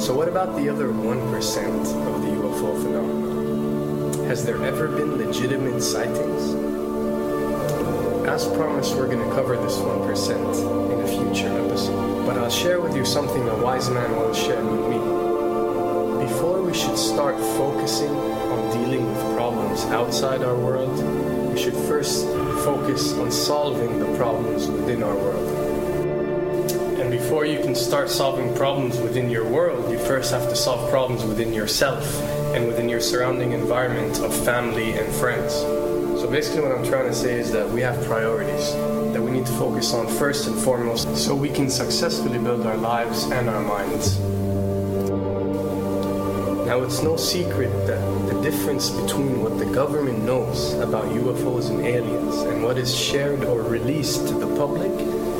So what about the other 1% of the UFO phenomenon? Has there ever been legitimate sightings? As promised, we're going to cover this 1% in a future episode. But I'll share with you something a wise man once shared with me. Before we should start focusing on dealing with problems outside our world, we should first focus on solving the problems within our world. And before you can start solving problems within your world, you first have to solve problems within yourself and within your surrounding environment of family and friends. So basically what I'm trying to say is that we have priorities that we need to focus on first and foremost so we can successfully build our lives and our minds. Now, it's no secret that the difference between what the government knows about UFOs and aliens and what is shared or released to the public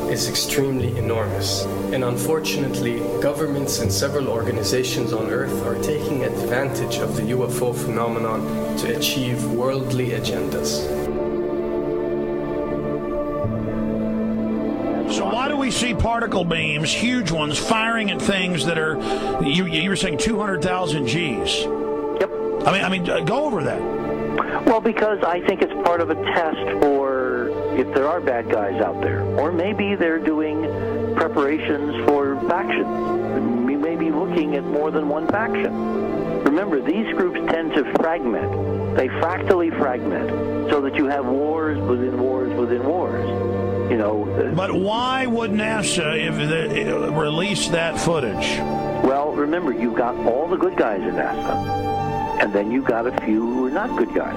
is extremely enormous. And unfortunately, governments and several organizations on Earth are taking advantage of the UFO phenomenon to achieve worldly agendas. So why do we see particle beams, huge ones, firing at things that are, you were saying 200,000 Gs? Yep. I mean, go over that. Well, because I think it's part of a test for if there are bad guys out there. Or maybe they're doing preparations for factions. We may be looking at more than one faction. Remember, these groups tend to fragment. They fractally fragment so that you have wars within wars within wars. You know. But why would NASA release that footage? Well, remember, you've got all the good guys in NASA, and then you've got a few who are not good guys.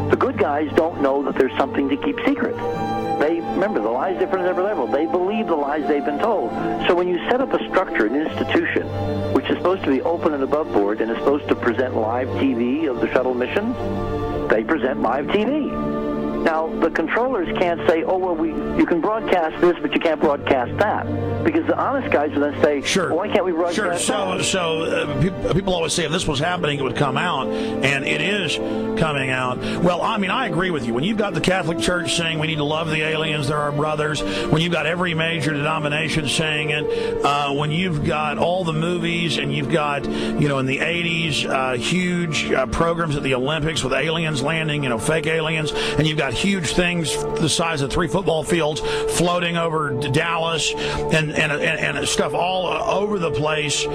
The good guys don't know that there's something to keep secret. Remember, the lie's different at every level. They believe the lies they've been told. So when you set up a structure, an institution, which is supposed to be open and above board and is supposed to present live TV of the shuttle missions, they present live TV. Now, the controllers can't say, oh, well, you can broadcast this, but you can't broadcast that. Because the honest guys will then say, sure. Well, why can't we broadcast that? So people always say if this was happening, it would come out, and it is coming out. Well, I mean, I agree with you. When you've got the Catholic Church saying we need to love the aliens, they're our brothers, when you've got every major denomination saying it, when you've got all the movies, and you've got, in the 80s, huge programs at the Olympics with aliens landing, fake aliens, and you've got huge things the size of 3 football fields floating over Dallas and stuff all over the place.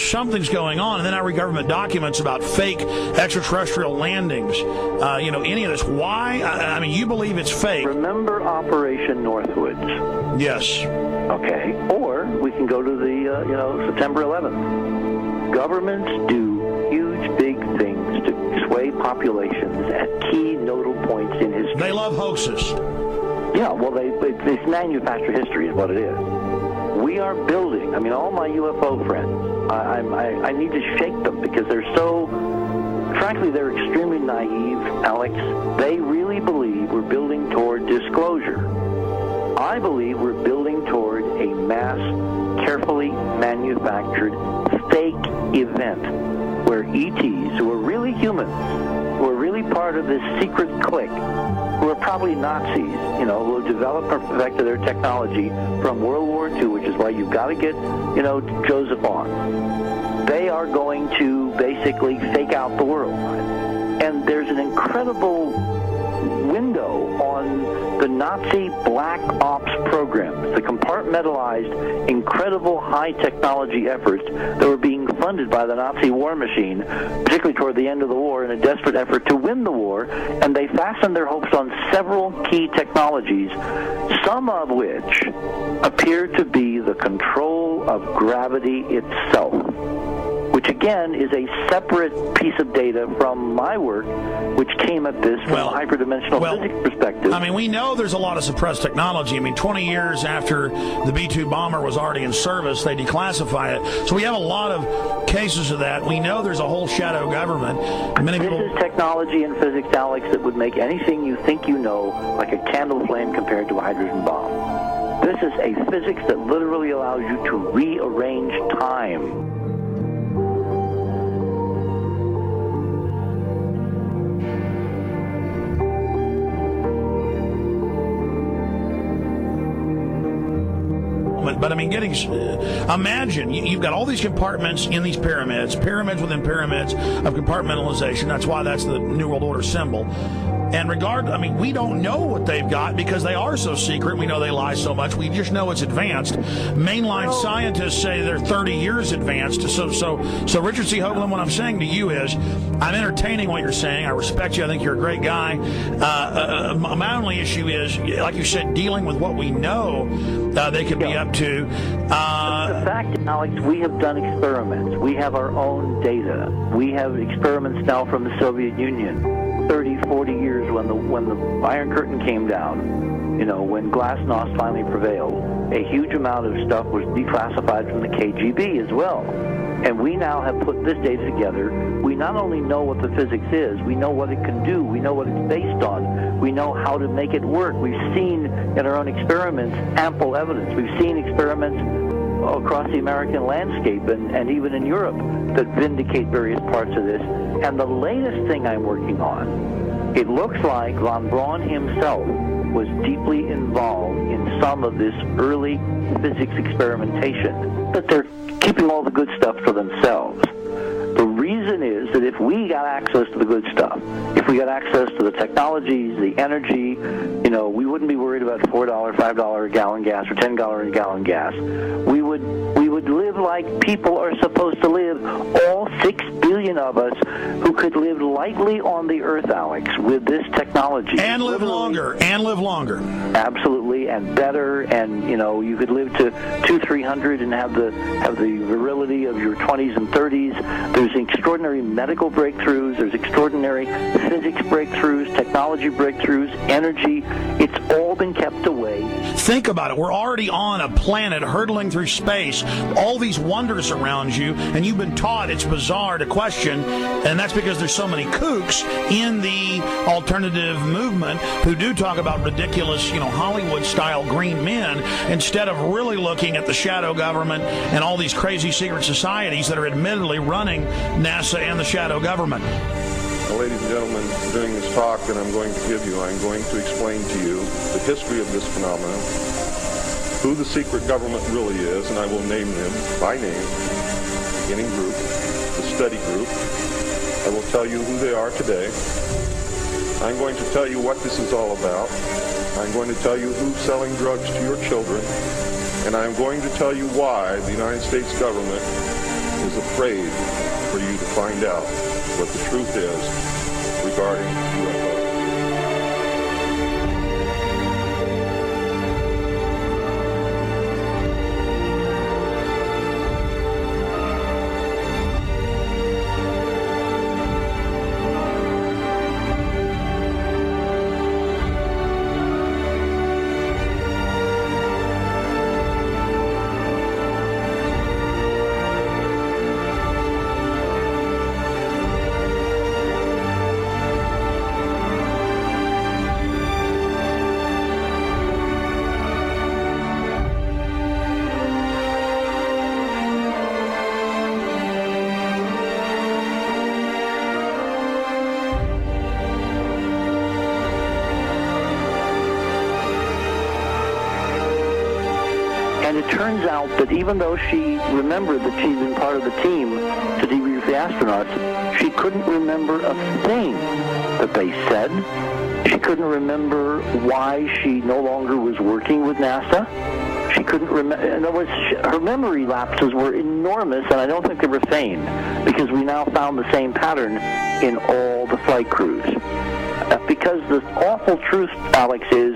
Something's going on. And then I read government documents about fake extraterrestrial landings. Any of this. Why? I mean, you believe it's fake. Remember Operation Northwoods? Yes. Okay. Or we can go to the, September 11th. Governments do huge, big things to sway populations at key nodal points in history. They love hoaxes. Yeah, well, it's manufactured history is what it is. We are building, all my UFO friends, I need to shake them because they're so, frankly, they're extremely naive, Alex. They really believe we're building toward disclosure. I believe we're building toward a mass, carefully manufactured fake event where ETs, who are really humans, who are really part of this secret clique, who are probably Nazis, who developed or perfected their technology from World War II, which is why you've got to get, Joseph on. They are going to basically fake out the world. And there's an incredible window on the Nazi black ops programs, the compartmentalized, incredible high technology efforts that were being funded by the Nazi war machine, particularly toward the end of the war in a desperate effort to win the war, and they fastened their hopes on several key technologies, some of which appear to be the control of gravity itself, which again is a separate piece of data from my work, which came at this from a hyperdimensional physics perspective. We know there's a lot of suppressed technology. 20 years after the B-2 bomber was already in service, they declassify it. So we have a lot of cases of that. We know there's a whole shadow government. This is technology in physics, Alex, that would make anything you think you know like a candle flame compared to a hydrogen bomb. This is a physics that literally allows you to rearrange time. But I mean, imagine you've got all these compartments in these pyramids within pyramids of compartmentalization. That's why that's the New World Order symbol. And we don't know what they've got because they are so secret. We know they lie so much. We just know it's advanced. Mainline scientists say they're 30 years advanced. So Richard C. Hoagland, what I'm saying to you is, I'm entertaining what you're saying. I respect you. I think you're a great guy. My only issue is, like you said, dealing with what we know they could be up to. The fact, Alex, we have done experiments. We have our own data. We have experiments now from the Soviet Union. 30, 40 years when the Iron Curtain came down, when Glasnost finally prevailed, a huge amount of stuff was declassified from the KGB as well. And we now have put this data together. We not only know what the physics is, we know what it can do, we know what it's based on, we know how to make it work. We've seen in our own experiments ample evidence. We've seen experiments across the American landscape and even in Europe that vindicate various parts of this. And the latest thing I'm working on, it looks like von Braun himself was deeply involved in some of this early physics experimentation, but they're keeping all the good stuff for themselves. The reason is that if we got access to the good stuff, if we got access to the technologies, the energy, we wouldn't be worried about $4, $5 a gallon gas or $10 a gallon gas. We would live like people are supposed to live, all 6 billion of us who could live lightly on the earth, Alex, with this technology. And live longer. Absolutely, and better, and you could live to 200-300 and have the virility of your 20s and 30s. There's extraordinary medical breakthroughs, there's extraordinary physics breakthroughs, technology breakthroughs, energy. It's all been kept away. Think about it. We're already on a planet hurtling through space, all these wonders around you, and you've been taught it's bizarre to question, and that's because there's so many kooks in the alternative movement who do talk about ridiculous, Hollywood-style green men, instead of really looking at the shadow government and all these crazy secret societies that are admittedly running NASA and the shadow government. Now, ladies and gentlemen, during this talk that I'm going to give you, I'm going to explain to you the history of this phenomenon, who the secret government really is, and I will name them by name, beginning group, the study group. I will tell you who they are today. I'm going to tell you what this is all about. I'm going to tell you who's selling drugs to your children, and I'm going to tell you why the United States government is afraid for you to find out what the truth is regarding UFOs. And it turns out that even though she remembered that she'd been part of the team to debrief the astronauts, she couldn't remember a thing that they said. She couldn't remember why she no longer was working with NASA. She couldn't remember. In other words, her memory lapses were enormous, and I don't think they were feigned, because we now found the same pattern in all the flight crews. Because the awful truth, Alex, is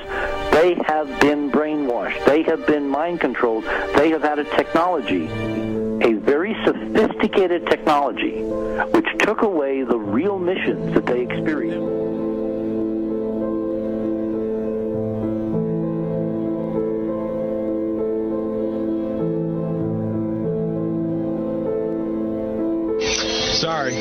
they have been brainwashed. They have been mind controlled. They have had a technology, a very sophisticated technology, which took away the real missions that they experienced. Sorry.